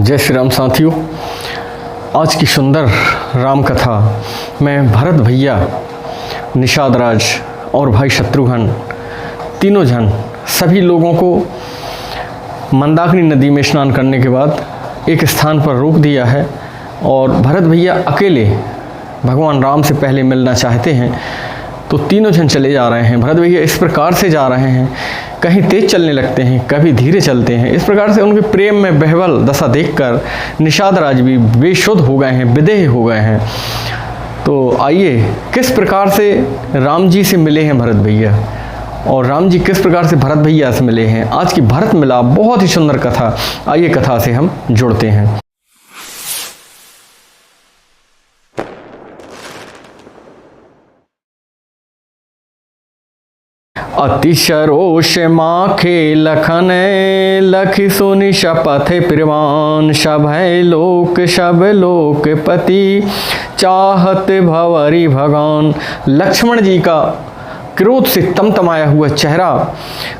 जय श्री राम साथियों। आज की सुंदर राम कथा में भरत भैया, निषाद राज और भाई शत्रुघ्न तीनों जन सभी लोगों को मंदाकिनी नदी में स्नान करने के बाद एक स्थान पर रोक दिया है और भरत भैया अकेले भगवान राम से पहले मिलना चाहते हैं। तो तीनों जन चले जा रहे हैं। भरत भैया इस प्रकार से जा रहे हैं, कहीं तेज चलने लगते हैं, कभी धीरे चलते हैं। इस प्रकार से उनके प्रेम में बहवल दशा देखकर निषाद राज भी बेशुद्ध हो गए हैं, विदेह हो गए हैं। तो आइए किस प्रकार से राम जी से मिले हैं भरत भैया और राम जी किस प्रकार से भरत भैया से मिले हैं। आज की भरत मिलाप बहुत ही सुंदर कथा, आइए कथा से हम जुड़ते हैं। अतिशरोष माखे लखन लखि सुनि शपथ प्रवान सभय लोक पति चाहत भवरी भगवान। लक्ष्मण जी का क्रोध से तमतमाया हुआ चेहरा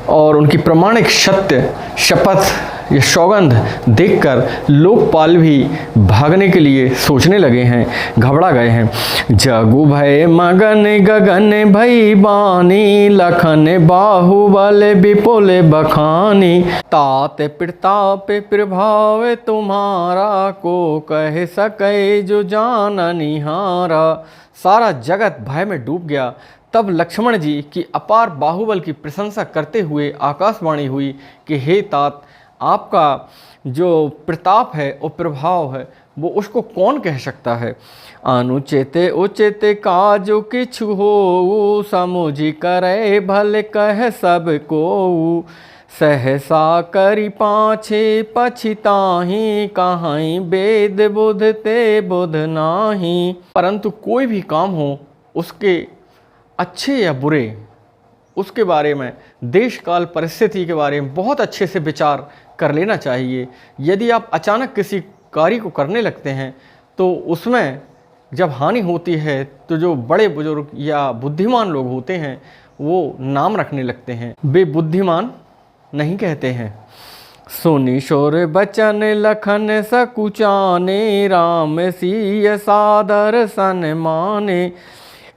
और उनकी प्रामाणिक सत्य शपथ या सौगंध देखकर लोकपाल भी भागने के लिए सोचने लगे हैं, घबरा गए हैं। जगु भय मगन गगन भई बानी लखन बाहुबल विपुल बखानी। तात प्रताप प्रभाव तुम्हारा को कह सके जो जान निहारा। सारा जगत भय में डूब गया। तब लक्ष्मण जी की अपार बाहुबल की प्रशंसा करते हुए आकाशवाणी हुई कि हे तात, आपका जो प्रताप है और प्रभाव है वो उसको कौन कह सकता है। अनुचित उचित काजु किछु हो समुझि करे भले कह सब को। सहसा करी पाछे पछिताही कहाई वेद बुध ते बुध नाही। परंतु कोई भी काम हो उसके अच्छे या बुरे उसके बारे में, देश काल परिस्थिति के बारे में बहुत अच्छे से विचार कर लेना चाहिए। यदि आप अचानक किसी कार्य को करने लगते हैं तो उसमें जब हानि होती है तो जो बड़े बुजुर्ग या बुद्धिमान लोग होते हैं वो नाम रखने लगते हैं, वे बुद्धिमान नहीं कहते हैं। सुनि शोर बचन लखन सकुचाने राम सिय सादर सन्माने।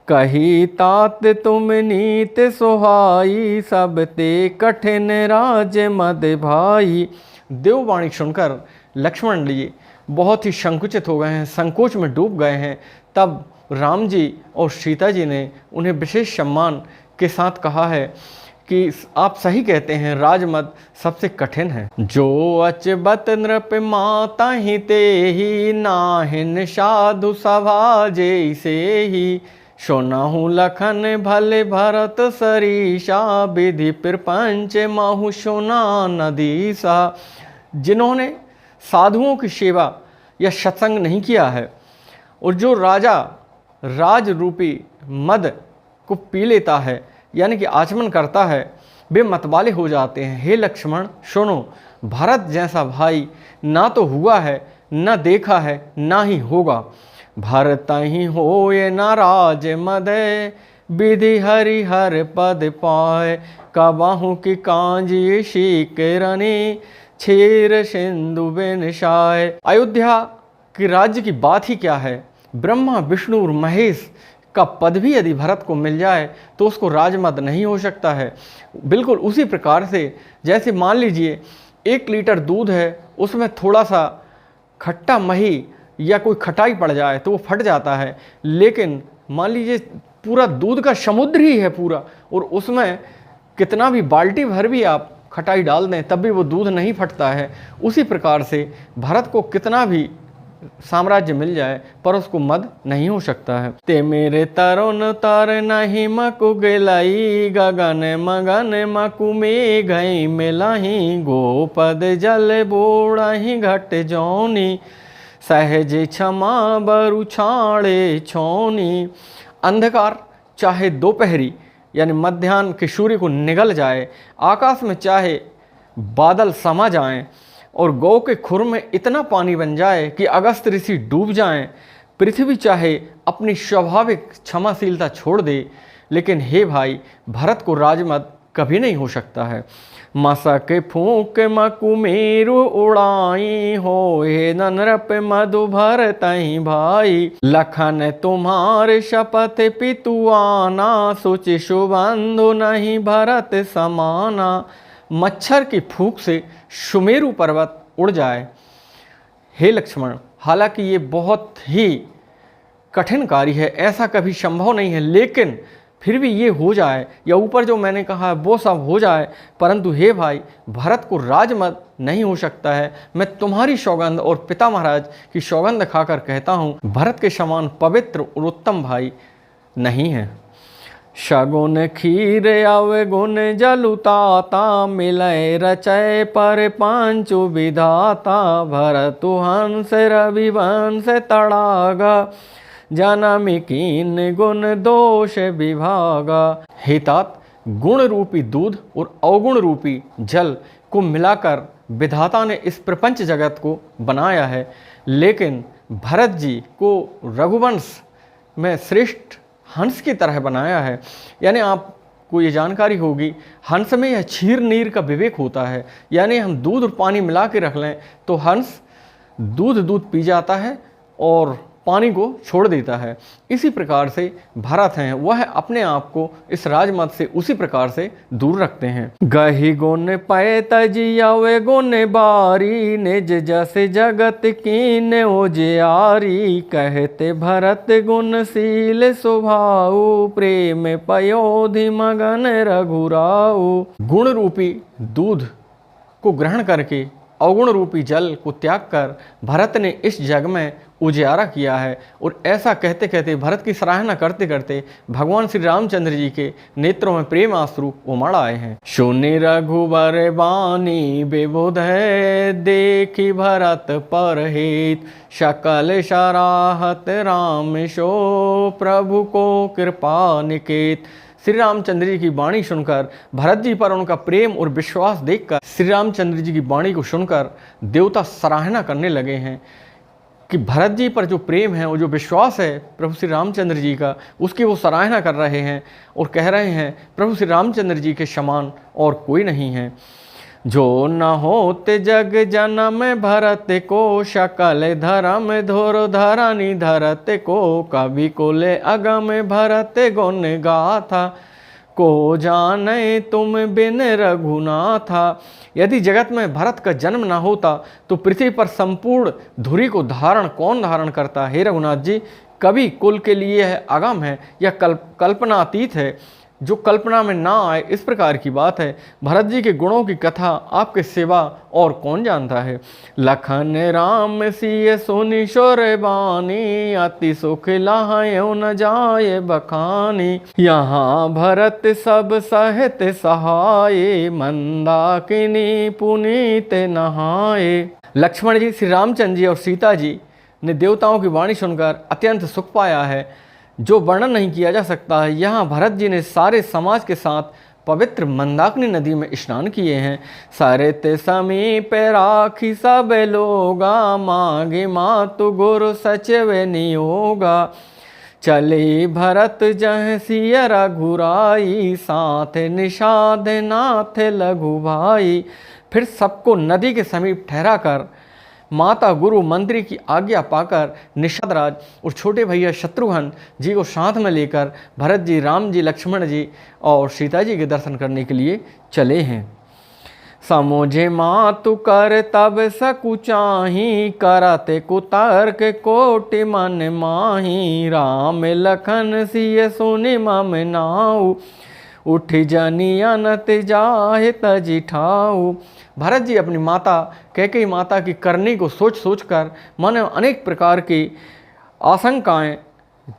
कही तात तुम नीत सुहाई सब ते कठिन राज मद भाई। देववाणी सुनकर लक्ष्मण जी बहुत ही संकुचित हो गए हैं, संकोच में डूब गए हैं। तब राम जी और सीता जी ने उन्हें विशेष सम्मान के साथ कहा है कि आप सही कहते हैं, राजमद सबसे कठिन है। जो अचबत नृप माता ही ते ही नाहिन साधु सभा जैसे ही। सुनहु लखन भले भरत सरीसा विधि प्रपंच माहु सुना नदीसा। जिन्होंने साधुओं की सेवा या सत्संग नहीं किया है और जो राजा राज रूपी मद को पी लेता है यानी कि आचमन करता है, वे मतवाले हो जाते हैं। हे लक्ष्मण सुनो, भरत जैसा भाई ना तो हुआ है, ना देखा है, ना ही होगा। भरत ही होए नाराज मद विधि हरि हर पद पाए। कबाहू की कांजी शीकरनी छेर सिंधु बिनसाय। अयोध्या की राज्य की बात ही क्या है, ब्रह्मा विष्णु और महेश का पद भी यदि भरत को मिल जाए तो उसको राजमद नहीं हो सकता है। बिल्कुल उसी प्रकार से जैसे मान लीजिए 1 लीटर दूध है, उसमें थोड़ा सा खट्टा मही या कोई खटाई पड़ जाए तो वो फट जाता है। लेकिन मान लीजिए पूरा दूध का समुद्र ही है पूरा, और उसमें कितना भी बाल्टी भर भी आप खटाई डाल दें तब भी वो दूध नहीं फटता है। उसी प्रकार से भरत को कितना भी साम्राज्य मिल जाए पर उसको मद नहीं हो सकता है। ते मेरे तरुण तर नहीं मकु गेलाई गगन मगन मकु में गई मिलाही। गोपद जल बोड़ाही घट जौनी सहज क्षमा बरु छाड़े छोनी। अंधकार चाहे दोपहरी यानी मध्याह्न के सूर्य को निगल जाए, आकाश में चाहे बादल समा जाएं और गौ के खुर में इतना पानी बन जाए कि अगस्त ऋषि डूब जाएं, पृथ्वी चाहे अपनी स्वाभाविक क्षमाशीलता छोड़ दे, लेकिन हे भाई, भरत को राजमद कभी नहीं हो सकता है। मसक फूक मकुमेरु उड़ाई हो, हे नरप मधु भर तई भाई। लखन तुम्हारे शपथ पितुआना, सुचि सुबंधु नहीं भरत समाना। मच्छर की फूंक से सुमेरु पर्वत उड़ जाए। हे लक्ष्मण, हालांकि ये बहुत ही कठिन कार्य है, ऐसा कभी संभव नहीं है, लेकिन फिर भी ये हो जाए, या ऊपर जो मैंने कहा है वो सब हो जाए, परंतु हे भाई, भरत को राजमत नहीं हो सकता है। मैं तुम्हारी सौगंध और पिता महाराज की सौगंध खाकर कहता हूँ, भरत के समान पवित्र और उत्तम भाई नहीं है। शगुन खीर अवगुण जलुताता, मिलय रचय पर पांचु विधाता। भरतु हंस रविवंश तड़ागा, जनम कीन गुण दोष विभागा। हे तात, गुण रूपी दूध और अवगुण रूपी जल को मिलाकर विधाता ने इस प्रपंच जगत को बनाया है, लेकिन भरत जी को रघुवंश में श्रेष्ठ हंस की तरह बनाया है। यानी आपको ये जानकारी होगी, हंस में यह क्षीर नीर का विवेक होता है, यानी हम दूध और पानी मिला के रख लें तो हंस दूध पी जाता है और पानी को छोड़ देता है। इसी प्रकार से भरत हैं, वह अपने आप को इस राजमत से उसी प्रकार से दूर रखते हैं। गहि गुण पय तजियावे गुण बारी, निज जस जगत कीन उजियारी। कहते भरत गुणशील स्वभाव, प्रेम पयोधि मगन रघुराऊ। गुण रूपी दूध को ग्रहण करके अवगुण रूपी जल को त्याग कर भरत ने इस जग में उजियारा किया है। और ऐसा कहते कहते, भरत की सराहना करते करते भगवान श्री रामचंद्र जी के नेत्रों में प्रेम आंसू उमड़ आए हैं। सुनि रघुबर बानी विबुध है, देखी भरत पर हित। सकल सराहत राम सो, प्रभु को कृपा निकेत। श्री रामचंद्र जी की वाणी सुनकर, भरत जी पर उनका प्रेम और विश्वास देखकर, श्री रामचंद्र जी की वाणी को सुनकर देवता सराहना करने लगे हैं कि भरत जी पर जो प्रेम है, वो जो विश्वास है प्रभु श्री रामचंद्र जी का, उसकी वो सराहना कर रहे हैं और कह रहे हैं प्रभु श्री रामचंद्र जी के समान और कोई नहीं है। जो न होते जग जन्म भरत को, सकल धर्म धोर धरानी धरत को। कवि को ले अगम भरत गुण गाथा, को जाने तुम बिन रघुनाथा। यदि जगत में भरत का जन्म ना होता तो पृथ्वी पर संपूर्ण धुरी को कौन धारण करता। हे रघुनाथ जी, कवि कुल के लिए है अगम है या कल्पनातीत है, जो कल्पना में ना आए, इस प्रकार की बात है। भरत जी के गुणों की कथा आपके सिवा और कौन जानता है। लखन राम सिय सुनि शोर बानी, अति सुख लाहयो न जाए बखानी। यहाँ भरत सब सहित सहाये, मंदाकिनी पुनीत नहाए। लक्ष्मण जी, श्री रामचंद्र जी और सीता जी ने देवताओं की वाणी सुनकर अत्यंत सुख पाया है, जो वर्णन नहीं किया जा सकता है। यहाँ भरत जी ने सारे समाज के साथ पवित्र मंदाकिनी नदी में स्नान किए हैं। सारे ते समीप राखी सब लोगा, मांगे मातु गुरु सचिव नियोगा। चले भरत जह सिय रघुराई, साथ निषाद नाथ लघु भाई। फिर सबको नदी के समीप ठहरा कर, माता गुरु मंत्री की आज्ञा पाकर, निषाद राज और छोटे भैया शत्रुघ्न जी को साथ में लेकर भरत जी, राम जी, लक्ष्मण जी और सीता जी के दर्शन करने के लिए चले हैं। समझे मातु कर तब सकुचाही, करते कुतर्क कोटि मन माही। राम लखन सिय सुनि मम नाऊ, उठ जनी अनत जाहे तजि ठाऊ। भरत जी अपनी माता कैकेयी माता की करनी को सोच कर मन में अनेक प्रकार की आशंकाएं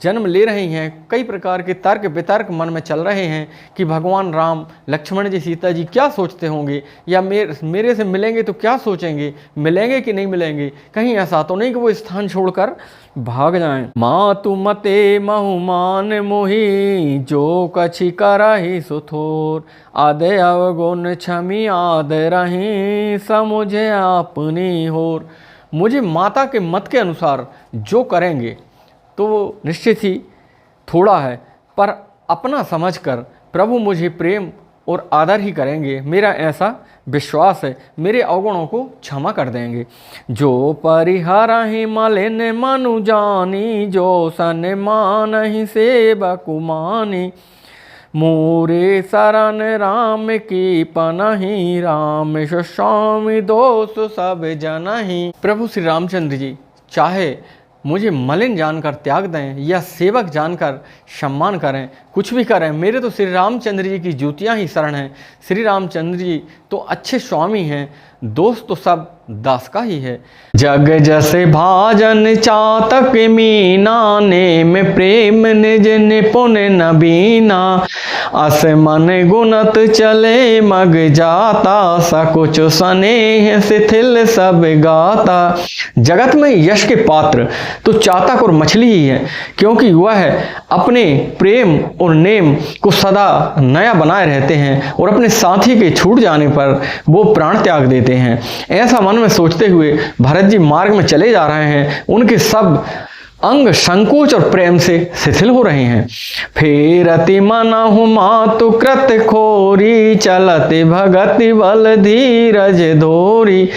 जन्म ले रही हैं। कई प्रकार के तर्क वितर्क मन में चल रहे हैं कि भगवान राम, लक्ष्मण जी, सीता जी क्या सोचते होंगे, या मेरे से मिलेंगे तो क्या सोचेंगे, मिलेंगे कि नहीं मिलेंगे, कहीं ऐसा तो नहीं कि वो स्थान छोड़कर भाग जाएं। मातु मते बहुमान मोही, जो कछि करहि सुथोर। आदे अवगुण क्षमी आद रही, समुझे अपनी होर। मुझे माता के मत के अनुसार जो करेंगे तो वो निश्चित ही थोड़ा है, पर अपना समझकर प्रभु मुझे प्रेम और आदर ही करेंगे, मेरा ऐसा विश्वास है, मेरे अवगुणों को क्षमा कर देंगे। जो परिहरहि मलिन मनु जानी, जो सन मानहि सेवक मानी, मोरे शरण राम की पनहि, राम स्वामी दोष सब जनहि। प्रभु श्री रामचंद्र जी चाहे मुझे मलिन जानकर त्याग दें या सेवक जानकर सम्मान करें, कुछ भी करें, मेरे तो श्री रामचंद्र जी की जूतियाँ ही शरण हैं। श्री रामचंद्र जी तो अच्छे स्वामी हैं, दोस्त तो सब दास का ही है। जग जसे भाजन चातक मीना, नेम प्रेम निज निपुण नबीना, अस मन गुणत चले मग जाता, सकुच स्नेह शिथिल सब गाता। जगत में यश के पात्र तो चातक और मछली ही है, क्योंकि वह अपने प्रेम और नेम को सदा नया बनाए रहते हैं और अपने साथी के छूट जाने पर वो प्राण त्याग देते हैं। ऐसा मन में सोचते हुए भरत जी मार्ग में चले जा रहे हैं। उनके सब अंग संकोच और प्रेम से शिथिल हो रहे हैं। फेरति मनहु मातु कृत खोरी, चलति भगति बल धीरज धोरी,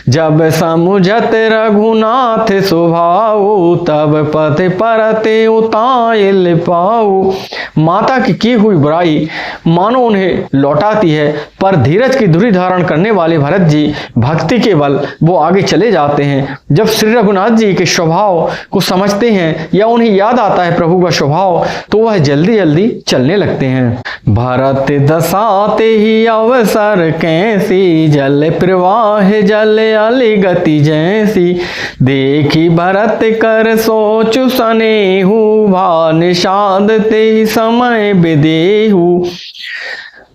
जब समुझत रघुनाथ स्वभाव, तब पथ परते उताइल पाऊ। माता की हुई बुराई मानो उन्हें लौटाती है, पर धीरज की धुरी धारण करने वाले भरत जी भक्ति के बल वो आगे चले जाते हैं। जब श्री रघुनाथ जी के स्वभाव को समझते हैं या उन्हें याद आता है प्रभु का स्वभाव, तो वह जल्दी जल्दी चलने लगते हैं। भरत दसाते ही अवसर कैसी, जल प्रवाह जल अली गति जैसी, देखी भरत कर सोचु सनेहु, भा निषाद ते समय विदेहु।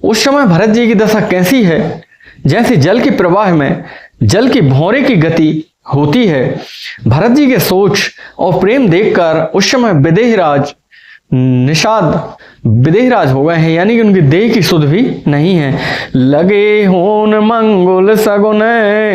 उस समय भरत जी की दशा कैसी है? जैसे जल के प्रवाह में जल की भौरे की गति होती है। भरत जी के सोच और प्रेम देखकर उस समय विदेहराज निषाद विदेहराज हो गए हैं, यानी कि उनकी देह की सुध भी नहीं है। लगे होन मंगल सगुन,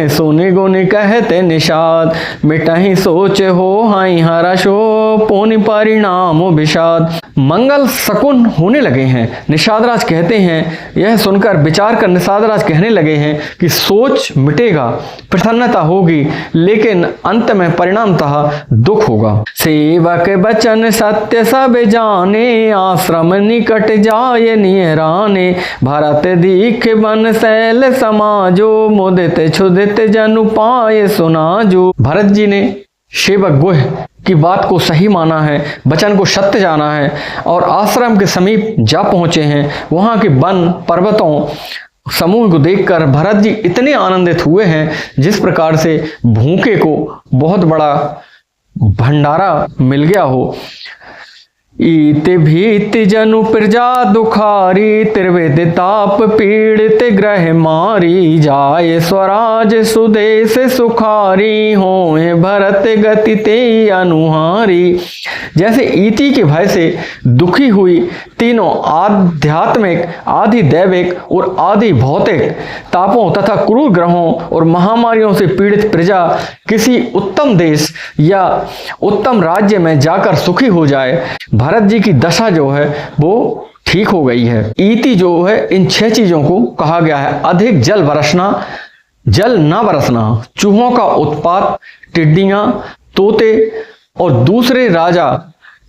सुनि गुनि कहते निषाद, मिटहि सोच हो हाई हरषो, पुनि परिणाम विषाद। मंगल शकुन होने लगे हैं, निषाद राज कहते हैं। यह सुनकर विचार कर निषाद राज कहने लगे हैं कि सोच मिटेगा, प्रसन्नता होगी, लेकिन अंत में परिणामतः दुख होगा। सेवक बचन सत्य सब जाने, आश्रम निकट जाय निहराने, भरत दीख बन शैल समाजो, मुदित क्षुदित जनु पाए सुनाजो। भरत जी ने सेवक गुह की बात को सही माना है, वचन को सत्य जाना है और आश्रम के समीप जा पहुंचे हैं। वहां के वन पर्वतों समूह को देखकर भरत जी इतने आनंदित हुए हैं, जिस प्रकार से भूखे को बहुत बड़ा भंडारा मिल गया हो। ईति भीति जनु प्रजा दुखारी, त्रिविध ताप पीड़ित ग्रह मारी, जाय स्वराज सुदेश सुखारी, होए भरत गति ते अनुहारी। जैसे ईति के भय से दुखी हुई तीनों आध्यात्मिक, आदि दैविक और आदि भौतिक तापों तथा क्रूर ग्रहों और महामारियों से पीड़ित प्रजा किसी उत्तम देश या उत्तम राज्य में जाकर सुखी हो जाए, भरत जी की दशा जो है वो ठीक हो गई है। ईति जो है इन 6 चीजों को कहा गया है। अधिक जल बरसना, जल ना बरसना, चूहों का उत्पात, टिड्डियां, तोते और दूसरे राजा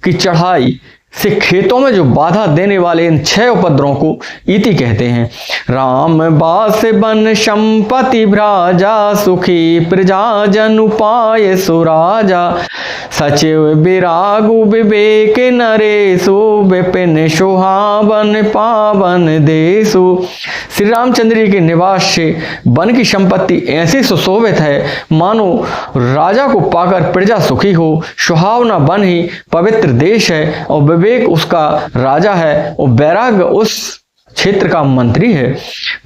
की चढ़ाई से खेतों में जो बाधा देने वाले इन 6 उपद्रवों को ईति कहते हैं। राम बास बन संपत्ति भ्राजा, सुखी प्रजा जनु पाए सुराजा, सचिव विरागु विवेक नरेशु, विपिन सुहावन पावन देशु। श्री रामचंद्र जी के निवास से वन की संपत्ति ऐसी सुशोभित है मानो राजा को पाकर प्रजा सुखी हो। सुहावना वन ही पवित्र देश है और विवेक उसका राजा है और वैराग्य उस क्षेत्र का मंत्री है।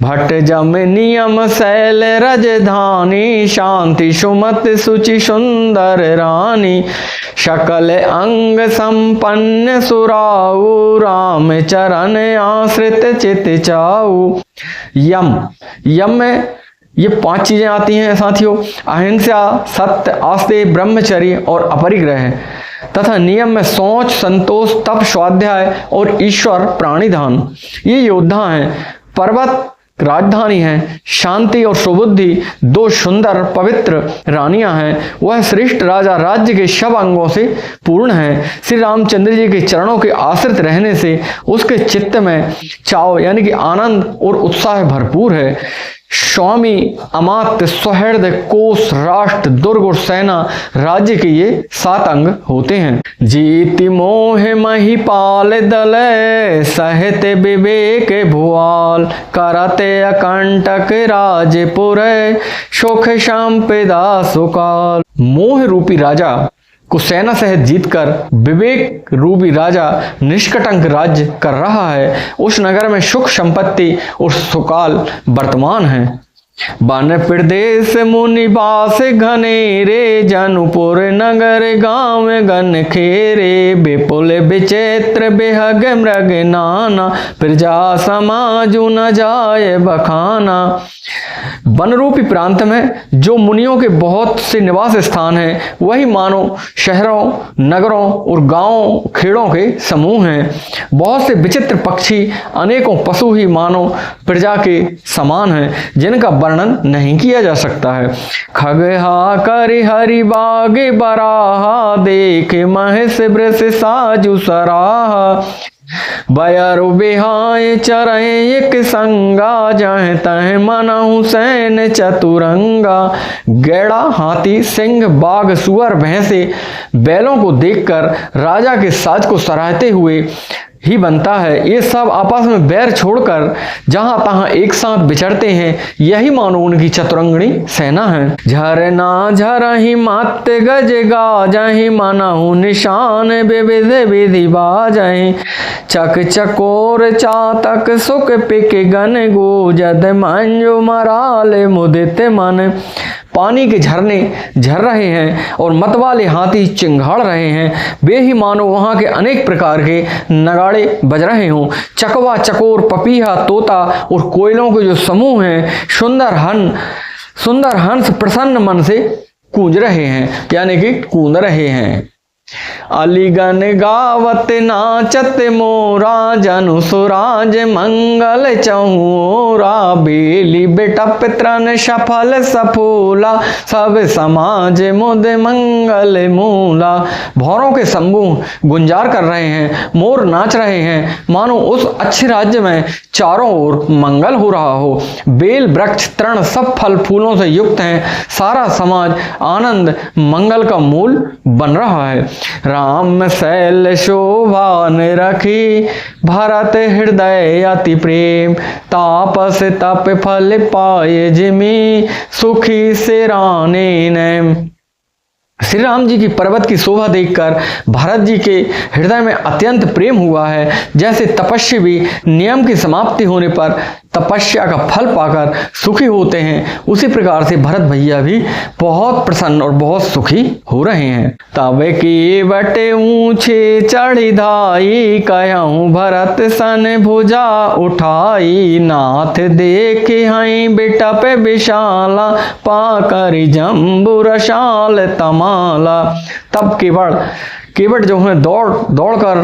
भट्ट जम नियम शैल रजधानी, शांति सुमत सुचि सुंदर रानी, सकल अंग संपन्न सुराऊ, राम चरण आश्रित चित चाऊ। यम में ये 5 चीजें आती हैं साथियों। अहिंसा, सत्य, आस्ते, ब्रह्मचर्य और अपरिग्रह तथा नियम में शौच, संतोष, तप, स्वाध्याय और ईश्वर प्राणिधान। ये योद्धा हैं। पर्वत राजधानी है। शांति और सुबुद्धि दो सुंदर पवित्र रानियां हैं। वह श्रेष्ठ राजा राज्य के सब अंगों से पूर्ण है। श्री रामचंद्र जी के चरणों के आश्रित रहने से उसके चित्त में चाव यानी कि आनंद और उत्साह भरपूर है। स्वामी, अमात्य, सहृद, कोष, राष्ट्र, दुर्ग और सेना राज्य के ये 7 अंग होते हैं। जीति मोह महिपाल दल, सहते विवेक भुआल, करते अकंटक राजपुर, सुख संपदा सुकाल। मोह रूपी राजा को सेना सहित जीतकर विवेक रूपी राजा निष्कटंक राज्य कर रहा है। उस नगर में सुख संपत्ति और सुकाल वर्तमान है। बन प्रदेश मुनिवास घनेरे, जनुपुर नगर गांव गन खेरे, विपुल विचित्र बेहग मृग नाना, प्रजा समाज न जाए बखाना। वन रूपी प्रांत में जो मुनियों के बहुत से निवास स्थान हैं, वही मानो शहरों, नगरों और गांवों, खेड़ों के समूह हैं। बहुत से विचित्र पक्षी, अनेकों पशु ही मानो प्रजा के समान हैं, जिनका वर्णन नहीं किया जा सकता है। खगहा करि हरि बागे बराहा, देखे महेश वृष साजु सराहा, बयरु बिहाय चरय एक संगा, जह तह मनहु सैन चतुरंगा। गैड़ा, हाथी, सिंह, बाघ, सुअर, भैंसे, बैलों को देखकर राजा के साज को सराहते हुए ही बनता है। ये सब आपस में बैर छोड़कर जहां तहां एक साथ विचरते हैं, यही मानो उनकी चतुरंगणी सेना है। झरना झरहि मत गज गाजहि, मनहु निशान विविध विधि बाजहि, चक चकोर चातक सुख पिक गन, गोजद मंजु मराल मुदित मन। पानी के झरने झर रहे हैं और मतवाले हाथी चिंगाड़ रहे हैं। वे ही मानो वहां के अनेक प्रकार के नगाड़े बज रहे हों। चकवा, चकोर, पपीहा, तोता और कोयलों के जो समूह हैं, सुंदर हंस प्रसन्न मन से कूंज रहे हैं, यानी कि कूद रहे हैं। अलीगन गावत नाचत मोरा, जनु सुराज मंगल चहुरा, बेली बेटा पित्रन सफल सफूला, सब समाज मुद मंगल मूला। भौरों के समूह गुंजार कर रहे हैं, मोर नाच रहे हैं, मानो उस अच्छे राज्य में चारों ओर मंगल हो रहा हो। बेल, वृक्ष, तृण सब फल फूलों से युक्त हैं। सारा समाज आनंद मंगल का मूल बन रहा है। राम शैल शोभा ने रखी, भरत हृदय अति प्रेम, तापस तप फल पाए जिमी, सुखी से राने नैम। श्री राम जी की पर्वत की शोभा देखकर भरत जी के हृदय में अत्यंत प्रेम हुआ है। जैसे तपस्वी भी नियम की समाप्ति होने पर तपस्या का फल पाकर सुखी होते हैं, उसी प्रकार से भरत भैया भी बहुत प्रसन्न और बहुत सुखी हो रहे हैं। तब की बटे ऊंचे चढ़ी धाई, कहूँ भरत सन भुजा उठाई, नाथ देखे हई बेटा पे विशाला, पाकर जम्बू रशाल तमाला। तब केवट जो है दौड़कर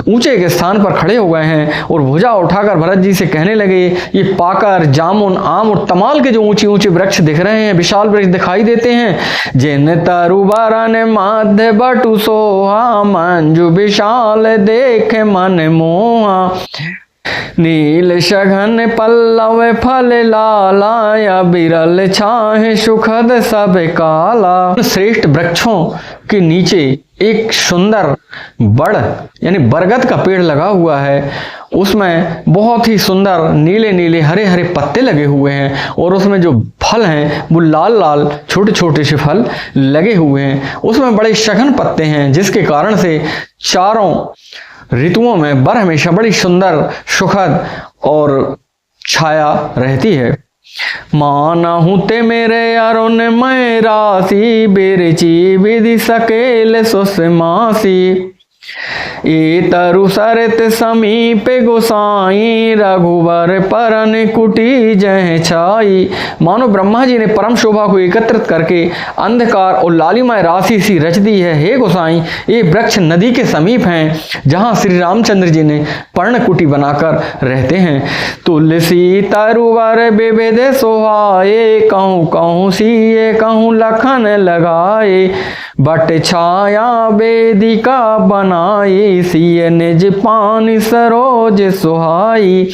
ऊंचे के स्थान पर खड़े हो गए हैं और भुजा उठाकर भरत जी से कहने लगे, ये पाकर, जामुन, आम और तमाल के जो ऊंचे ऊंचे वृक्ष दिख रहे हैं, विशाल वृक्ष दिखाई देते हैं, जिन तरुबरन माध्य बटु सोहा, मंजू विशाल देखे मन मोहा, नील शघन पल्लव फल लाला, या बिरल छाहे सुखद सब काला। श्रेष्ठ वृक्षों के नीचे एक सुंदर बड़ यानी बरगद का पेड़ लगा हुआ है। उसमें बहुत ही सुंदर नीले नीले हरे हरे पत्ते लगे हुए हैं और उसमें जो फल हैं वो लाल लाल छोटे छोटे से फल लगे हुए हैं। उसमें बड़े शघन पत्ते हैं, जिसके कारण से चारों ऋतुओं में बर हमेशा बड़ी सुंदर, सुखद और छाया रहती है। मानहु ते मेरे अरुण मैं राशि, बिरची विधि सकेल सुसमासी, ए तरु सरत समीप गोसाई, रघुवर परन कुटी जह छाई। मानो ब्रह्मा जी ने परम शोभा को एकत्रित करके अंधकार और लालिमाय राशि सी रच दी है। हे गोसाई, ये वृक्ष नदी के समीप हैं जहाँ श्री रामचंद्र जी ने पर्ण कुटी बनाकर रहते हैं। तुलसी तरुवर विविध सोहाए, कहूँ कहूँ सीए कहूँ लखन लगाए। बट छाया वेदिका बनाई, सिय निज पानी सरोज सुहाई।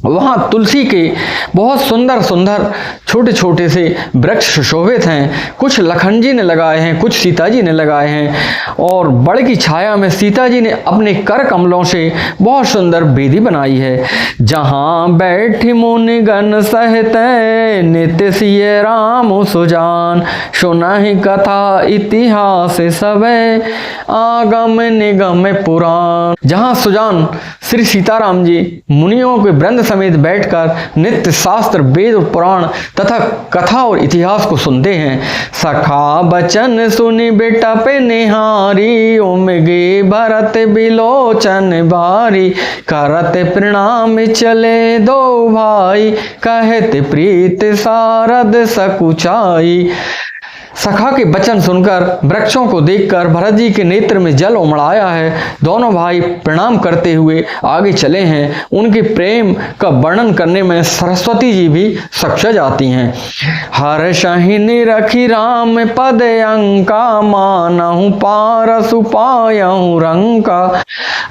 वहाँ तुलसी के बहुत सुंदर सुंदर छोटे छोटे से वृक्ष सुशोभित हैं। कुछ लखन जी ने लगाए हैं, कुछ सीता जी ने लगाए हैं, और बड़ की छाया में सीता जी ने अपने कर कमलों से बहुत सुंदर वेदी बनाई है। जहाँ बैठी मुनिगण सहित, नित्य सिय राम सुजान। सुनहि कथा इतिहास सबे, आगम निगम पुराण। जहाँ सुजान श्री सीताराम जी मुनियों के वृंद समेत बैठकर नित्य शास्त्र वेद और पुराण तथा कथा और इतिहास को सुनते हैं। सखा बचन सुनि बेटा पे निहारी, उमगे भरत बिलोचन बारी। करत प्रणाम चले दो भाई, कहते प्रीत सारद सकुचाई। सखा के वचन सुनकर, वृक्षों को देखकर भरत जी के नेत्र में जल उमड़ है। दोनों भाई प्रणाम करते हुए आगे चले हैं। उनके प्रेम का वर्णन करने में सरस्वती जी भी सक्ष जाती हैं। हर शहिनी रखी राम पद अंका, मानहु पारसु पायहु रंका।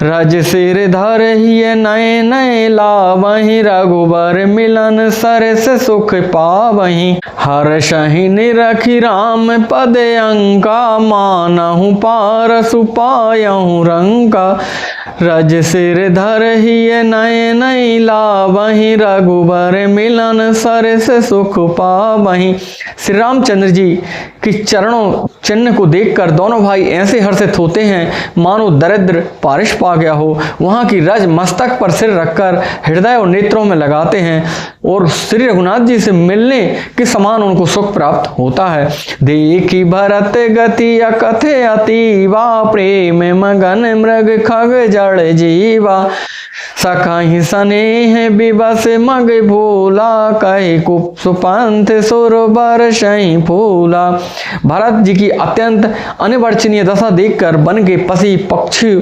रज सिर धर ही नए नए लावहि, रघुबर मिलन सरस सुख पावहि। हर शहिनी रखी राम पद अंका, मानहु पारसु पायहु रंका। रज सिर धर ही नए नए लावहि, रघुबर मिलन सरस सुख पावहि। श्री रामचंद्र जी के चरणों चिन्ह को देखकर दोनों भाई ऐसे हर्षित होते हैं मानो दरिद्र पारिश पा गया हो। वहाँ की रज मस्तक पर सिर रखकर हृदय और नेत्रों में लगाते हैं और श्री रघुनाथ जी से मिलने के समान उनको सुख प्राप्त होता है। देखी भरत गति अकथे अतीवा, प्रेम मगन मृग खग जड़ जीवा। सखाहि स्नेह विवश मग भोला, कहे कुप सुपंथ सुर बरसहि फूला। भरत जी की अत्यंत अनिवर्चनीय दशा देखकर वन के पशु पक्षी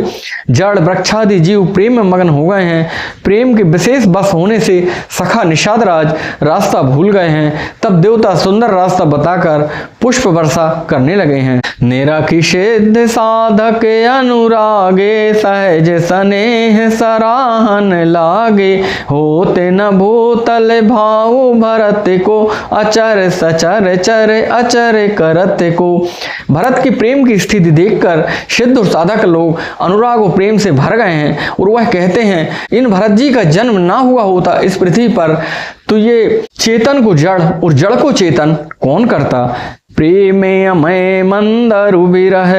जड़ वृक्षादि जीव प्रेम में मगन हो गए हैं। प्रेम के विशेष बस होने से सखा निषाद राज रास्ता भूल गए हैं। तब देवता सुंदर रास्ता बताकर पुष्प वर्षा करने लगे हैं। निरखि सिद्ध साधक अनुरागे, सहज स्नेह सराहन लागे। होते न भूतल भाव भरत को, अचर सचर चर अचर करत को। भरत की प्रेम की स्थिति देखकर सिद्ध और साधक लोग अनुराग और प्रेम से भर गए हैं और वह कहते हैं, इन भरत जी का जन्म ना हुआ होता इस पृथ्वी पर तो ये चेतन को जड़ और जड़ को चेतन कौन करता। प्रेमे अमय मंदरु बिरह,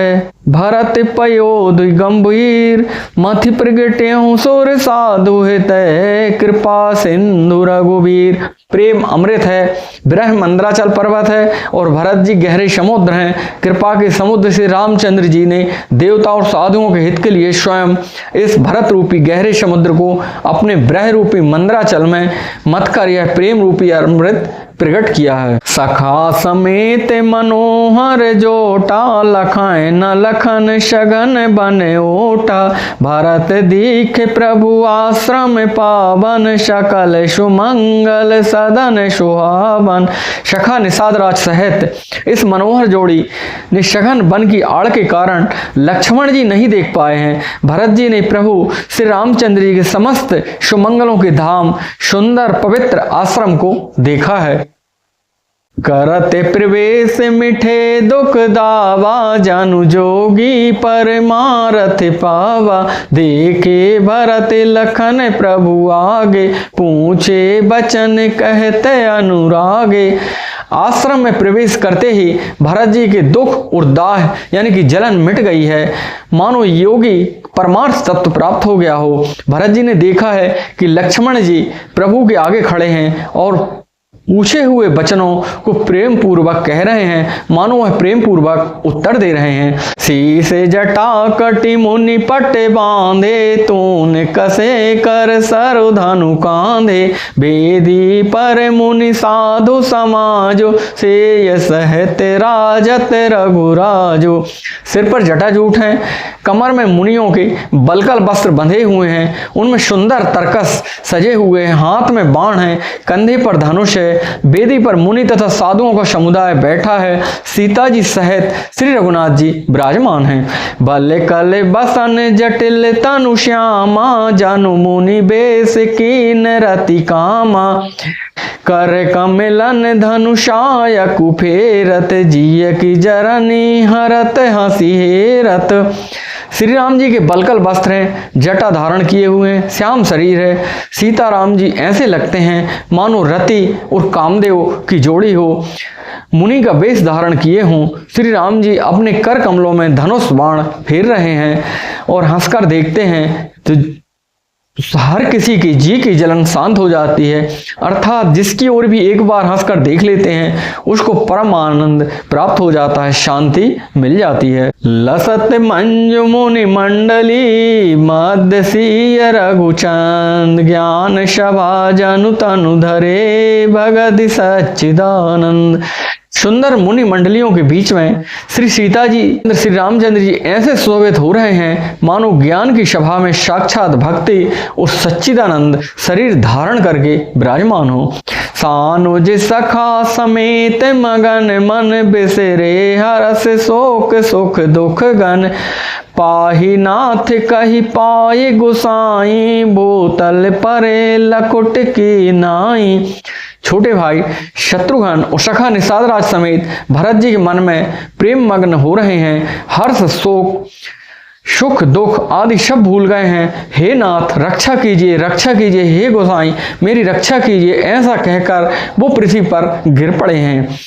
भरत पयोध गंभीर। मथि प्रगट्यहु सुर साधु हितै, कृपा सिंधु रघुवीर। प्रेम अमृत है, विरह मंदराचल पर्वत है और भरत जी गहरे समुद्र हैं। कृपा के समुद्र से रामचंद्र जी ने देवता और साधुओं के हित के लिए स्वयं इस भरत रूपी गहरे समुद्र को अपने विरह रूपी मंदराचल में मत कर यह प्रेम रूपी अमृत प्रकट किया है। सखा समेत मनोहर जोटा, लखाए न लखन शगन बन ओटा। भरत दीख प्रभु आश्रम पावन, सकल सुमंगल सदन सुहावन। सखा निषाद राज सहित इस मनोहर जोड़ी ने सघन वन की आड़ के कारण लक्ष्मण जी नहीं देख पाए हैं। भरत जी ने प्रभु श्री रामचंद्र जी के समस्त सुमंगलों के धाम सुंदर पवित्र आश्रम को देखा है। करते प्रवेश मिठे दुख दावा, जानु जोगी परमारथ पावा। देखे भरत लखन प्रभु आगे, पूछे बचन कहते अनुरागे। आश्रम में प्रवेश करते ही भरत जी के दुख और दाह यानी कि जलन मिट गई है, मानो योगी परमार्थ तत्व प्राप्त हो गया हो। भरत जी ने देखा है कि लक्ष्मण जी प्रभु के आगे खड़े हैं और पूछे हुए वचनों को प्रेम पूर्वक कह रहे हैं, मानो वह प्रेम पूर्वक उत्तर दे रहे हैं। शीश जटा कटी मुनि पट बांधे, तूने कसे कर सर धनु कांधे। बेदी पर मुनि साधु समाजो, से सहत राजत रघुराजो। सिर पर जटाजूट हैं, कमर में मुनियों के बलकल वस्त्र बंधे हुए हैं, उनमें सुंदर तरकस सजे हुए हैं, हाथ में बाण है, कंधे पर धनुष है। बेदी पर मुनि तथा साधुओं का समुदाय बैठा है। सीता जी सहित श्री रघुनाथ जी विराजमान हैं। बल कल बसन जटिल तनु श्यामा, जानु मुनि बेस कीन रति कामा। कर कमिलन धनुषाय कुफेरत, जिय की जरनी हरत हंसी हेरत। श्री राम जी के बलकल वस्त्र हैं, जटा धारण किए हुए हैं, श्याम शरीर है। सीताराम जी ऐसे लगते हैं मानो रति और कामदेव की जोड़ी हो। मुनि का वेश धारण किए हों। श्री राम जी अपने कर कमलों में धनुष बाण फेर रहे हैं और हंसकर देखते हैं तो हर किसी की जी की जलन शांत हो जाती है। अर्थात जिसकी ओर भी एक बार हंसकर देख लेते हैं उसको परम आनंद प्राप्त हो जाता है, शांति मिल जाती है। लसत मंजु मुनि मंडली, मध्य सिय रघुचंद। ज्ञान सभा जनु तनु धरे, भगति सच्चिदानंद। सुंदर मुनि मंडलियों के बीच में श्री सीता जी, श्री रामचंद्र जी ऐसे शोभित हो रहे हैं मानो ज्ञान की सभा में साक्षात भक्ति और सच्चिदानंद शरीर धारण करके विराजमान हो। सानुज सखा समेत मगन, मन बिसरे हरस शोक सुख दुख गन। पाही नाथ कही पाए गुसाई, बोतल परे लकुट की नाई। छोटे भाई शत्रुघ्न और सखा निषाद राज समेत भरत जी के मन में प्रेम मग्न हो रहे हैं। हर्ष शोक सुख दुख आदि सब भूल गए हैं। हे नाथ रक्षा कीजिए, रक्षा कीजिए, हे गोसाई मेरी रक्षा कीजिए, ऐसा कहकर वो पृथ्वी पर गिर पड़े हैं।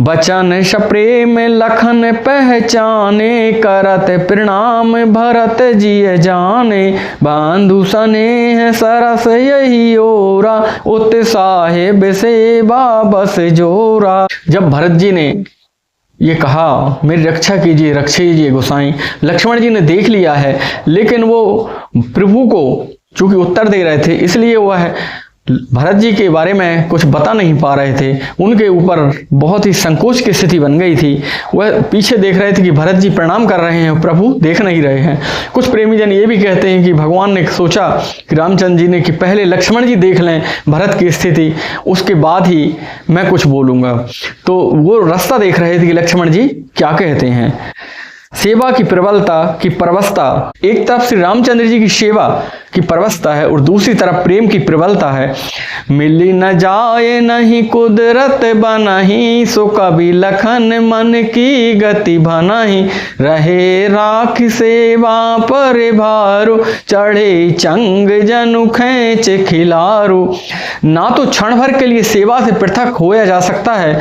बचन सप्रेम लखन पहचाने, करत प्रणाम भरत जी जाने। बंधु स्नेह सरस यही ओरा, उत्साहे सेवा बस जोरा। जब भरत जी ने ये कहा मेरी रक्षा कीजिए, रक्षा कीजिए गोसाई, लक्ष्मण जी ने देख लिया है, लेकिन वो प्रभु को चूंकि उत्तर दे रहे थे इसलिए वह भरत जी के बारे में कुछ बता नहीं पा रहे थे। उनके ऊपर बहुत ही संकोच की स्थिति बन गई थी। वह पीछे देख रहे थे कि भरत जी प्रणाम कर रहे हैं, प्रभु देख नहीं रहे हैं। कुछ प्रेमी जन ये भी कहते हैं कि भगवान ने सोचा कि रामचंद्र जी ने कि पहले लक्ष्मण जी देख लें भरत की स्थिति, उसके बाद ही मैं कुछ बोलूँगा। तो वो रास्ता देख रहे थे कि लक्ष्मण जी क्या कहते हैं। सेवा की प्रबलता की परवस्ता, एक तरफ श्री रामचंद्र जी की सेवा की परवस्ता है और दूसरी तरफ प्रेम की प्रबलता है। मिली न जाए नहीं कुदरत बनही, सो कभी लखन मन की गति भनही। रहे राख सेवा पर भारू, चढ़े चंग जनु खेच खिलारू। ना तो क्षण भर के लिए सेवा से पृथक होया जा सकता है,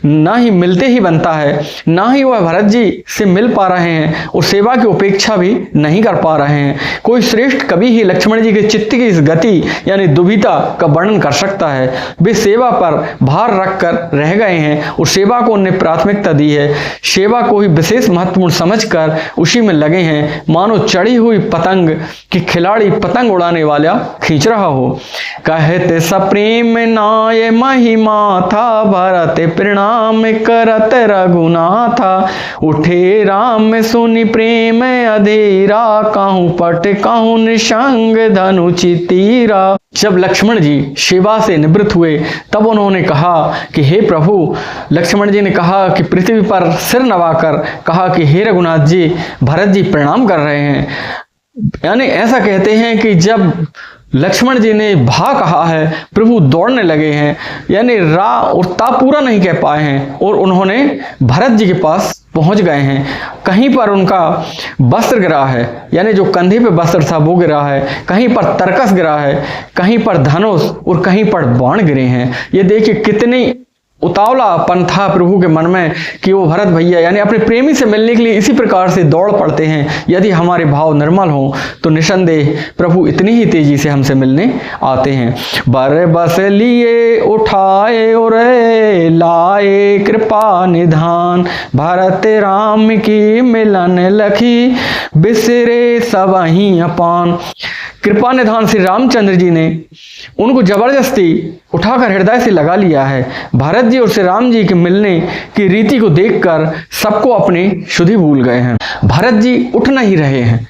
ना ही मिलते ही बनता है, ना ही वह भरत जी से मिल पा रहे हैं और सेवा की उपेक्षा भी नहीं कर पा रहे हैं। कोई श्रेष्ठ कवि ही लक्ष्मण जी के चित्त की इस गति यानी दुविधा का वर्णन कर सकता है। वे सेवा पर भार रखकर रह गए हैं और सेवा को उन्हें प्राथमिकता दी है। सेवा को ही विशेष महत्वपूर्ण समझकर उसी में लगे हैं, मानो चढ़ी हुई पतंग की खिलाड़ी पतंग उड़ाने वाला खींच रहा हो। कहते सप्रेम नाय महिमा था, भरत प्रणाम करत रघुनाथा। उठे राम सुनि प्रेम अधीरा, कहूँ पट कहूँ निशंग धनु चितीरा। जब लक्ष्मण जी सेवा से निवृत्त हुए तब उन्होंने कहा कि हे प्रभु, लक्ष्मण जी ने कहा कि पृथ्वी पर सिर नवाकर कहा कि हे रघुनाथ जी, भरत जी प्रणाम कर रहे हैं। यानी ऐसा कहते हैं कि जब लक्ष्मण जी ने भा कहा है प्रभु दौड़ने लगे हैं, यानी रा और ता पूरा नहीं कह पाए हैं और उन्होंने भरत जी के पास पहुंच गए हैं। कहीं पर उनका वस्त्र गिरा है, यानी जो कंधे पे वस्त्र था वो गिरा है, कहीं पर तरकस गिरा है, कहीं पर धनुष और कहीं पर बाण गिरे हैं। ये देखिए कितनी उतावलापन था प्रभु के मन में कि वो भरत भैया यानी अपने प्रेमी से मिलने के लिए इसी प्रकार से दौड़ पड़ते हैं। यदि हमारे भाव निर्मल हों तो निसंदेह प्रभु इतनी ही तेजी से हमसे मिलने आते हैं। बर बस लिए उठाए और लाए कृपा निधान, भरत राम की मिलन लखी बिसरे सबहि अपान। कृपा निधान श्री रामचंद्र जी ने उनको जबरदस्ती उठाकर हृदय से लगा लिया है। भरत जी और श्री राम जी के मिलने की रीति को देखकर सबको अपनी शुद्धि भूल गए हैं। भरत जी उठ नहीं रहे हैं,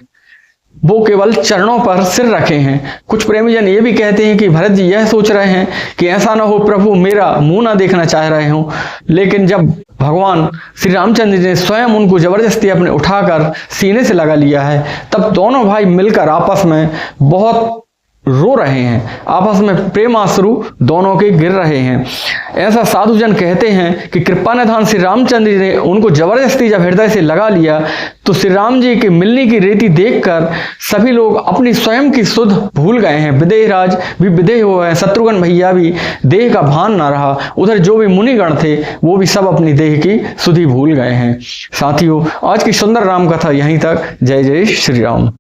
वो केवल चरणों पर सिर रखे हैं। कुछ प्रेमी जन ये भी कहते हैं कि भरत जी यह सोच रहे हैं कि ऐसा ना हो प्रभु मेरा मुंह ना देखना चाह रहे हों, लेकिन जब भगवान श्री रामचंद्र जी ने स्वयं उनको जबरदस्ती अपने उठाकर सीने से लगा लिया है, तब दोनों भाई मिलकर आपस में बहुत रो रहे हैं, आपस में प्रेमाश्रु दोनों के गिर रहे हैं। ऐसा साधुजन कहते हैं कि कृपा निधान श्री रामचंद्र जी ने उनको जबरदस्ती जब हृदय से लगा लिया तो श्री राम जी के मिलने की रीति देखकर सभी लोग अपनी स्वयं की सुध भूल गए हैं। विदेह राज भी विदेह हुए हैं, शत्रुघ्न भैया भी देह का भान ना रहा, उधर जो भी मुनिगण थे वो भी सब अपनी देह की सुधि भूल गए हैं। साथियों, आज की सुंदर राम कथा यहीं तक। जय जय श्री राम।